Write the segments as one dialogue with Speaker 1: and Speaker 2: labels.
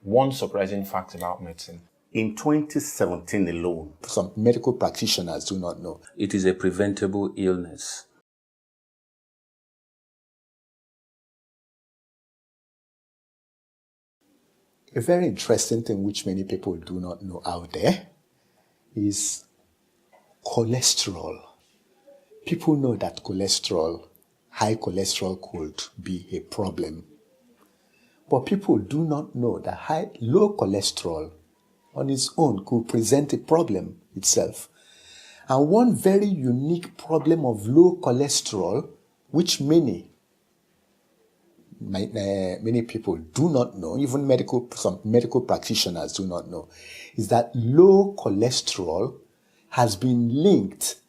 Speaker 1: One surprising fact about medicine.
Speaker 2: In 2017 alone,
Speaker 3: some medical practitioners do not know.
Speaker 4: It is a preventable illness.
Speaker 3: A very interesting thing which many people do not know out there is cholesterol. People know that high cholesterol could be a problem. But people do not know that low cholesterol on its own could present a problem itself. And one very unique problem of low cholesterol, which many people do not know, even some medical practitioners do not know, is that low cholesterol has been linked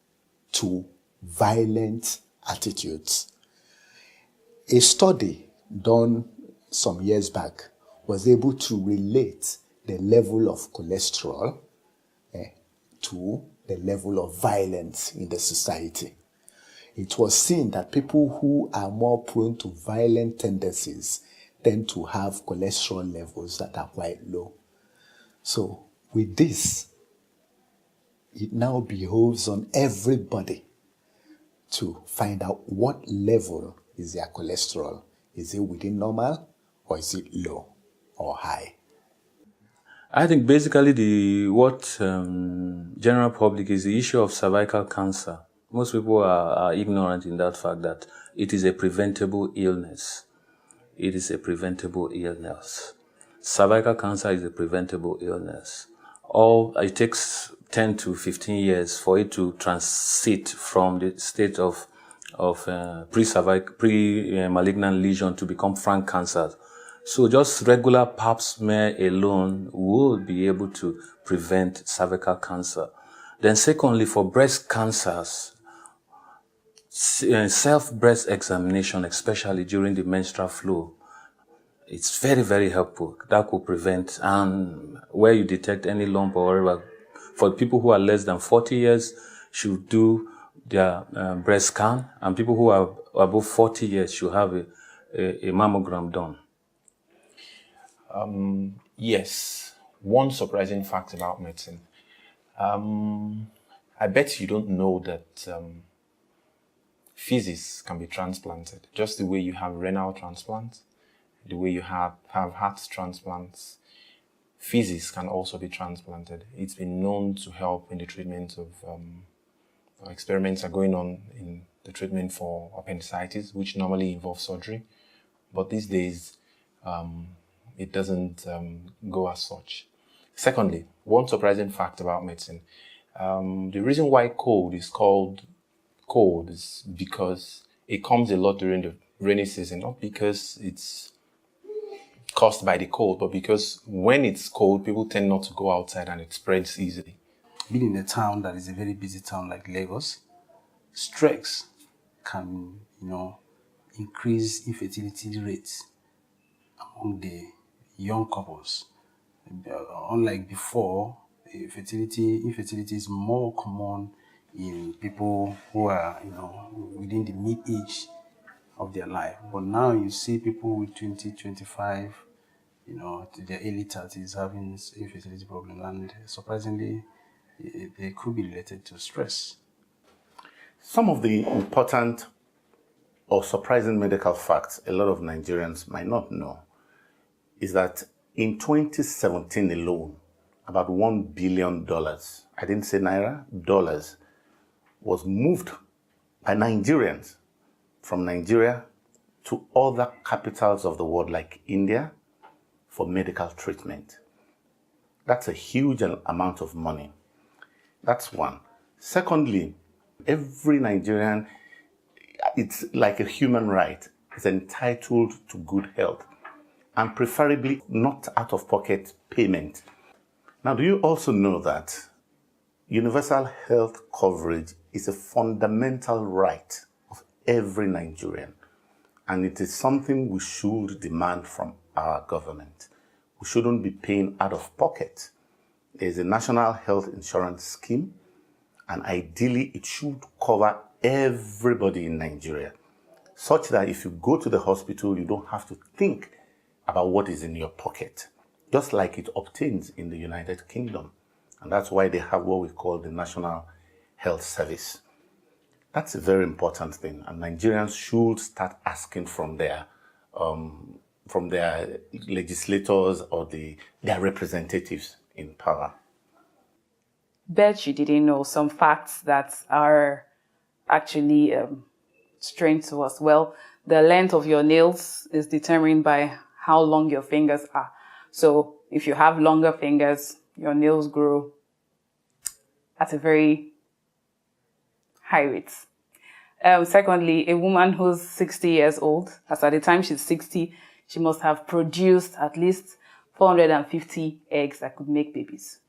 Speaker 3: to violent attitudes. A study done some years back was able to relate the level of cholesterol to the level of violence in the society. It was seen that people who are more prone to violent tendencies tend to have cholesterol levels that are quite low. So with this, it now behoves on everybody to find out what level is their cholesterol. Is it within normal, or is it low or high?
Speaker 4: I think basically general public is the issue of cervical cancer. Most people are ignorant in that fact that it is a preventable illness. It is a preventable illness. Cervical cancer is a preventable illness. It takes 10 to 15 years for it to transit from the state of pre-malignant lesion to become frank cancer. So just regular pap smear alone will be able to prevent cervical cancer. Then secondly, for breast cancers, self-breast examination, especially during the menstrual flow, it's very, very helpful. That could prevent, and where you detect any lump or whatever, for people who are less than 40 years, should do their breast scan, and people who are above 40 years should have a mammogram done.
Speaker 1: Yes, one surprising fact about medicine. I bet you don't know that feces can be transplanted. Just the way you have renal transplants, the way you have heart transplants, feces can also be transplanted. It's been known to help in the treatment of, experiments are going on in the treatment for appendicitis, which normally involves surgery. But these days, it doesn't go as such. Secondly, one surprising fact about medicine. The reason why cold is called cold is because it comes a lot during the rainy season, not because it's caused by the cold, but because when it's cold, people tend not to go outside and it spreads easily.
Speaker 5: Being in a town that is a very busy town like Lagos, stress can, increase infertility rates among the young couples. Unlike before, infertility is more common in people who are, within the mid-age of their life. But now you see people with 20, 25, to their early 30s having infertility problems, and surprisingly, they could be related to stress.
Speaker 2: Some of the important or surprising medical facts a lot of Nigerians might not know is that in 2017 alone, about $1 billion, I didn't say naira, dollars, was moved by Nigerians from Nigeria to other capitals of the world like India for medical treatment. That's a huge amount of money. That's one. Secondly, every Nigerian, it's like a human right, is entitled to good health, and preferably not out-of-pocket payment. Now, do you also know that universal health coverage is a fundamental right of every Nigerian, and it is something we should demand from our government? We shouldn't be paying out of pocket. There's a national health insurance scheme, and ideally it should cover everybody in Nigeria, such that if you go to the hospital, you don't have to think about what is in your pocket. just like it obtains in the United Kingdom. And that's why they have what we call the National Health Service. That's a very important thing, and Nigerians should start asking from their legislators or their representatives in power.
Speaker 6: Bet you didn't know some facts that are actually strange to us. Well, the length of your nails is determined by how long your fingers are. So if you have longer fingers, your nails grow at a very high rate. Secondly, a woman who's 60 years old, as at the time she's 60, she must have produced at least 450 eggs that could make babies.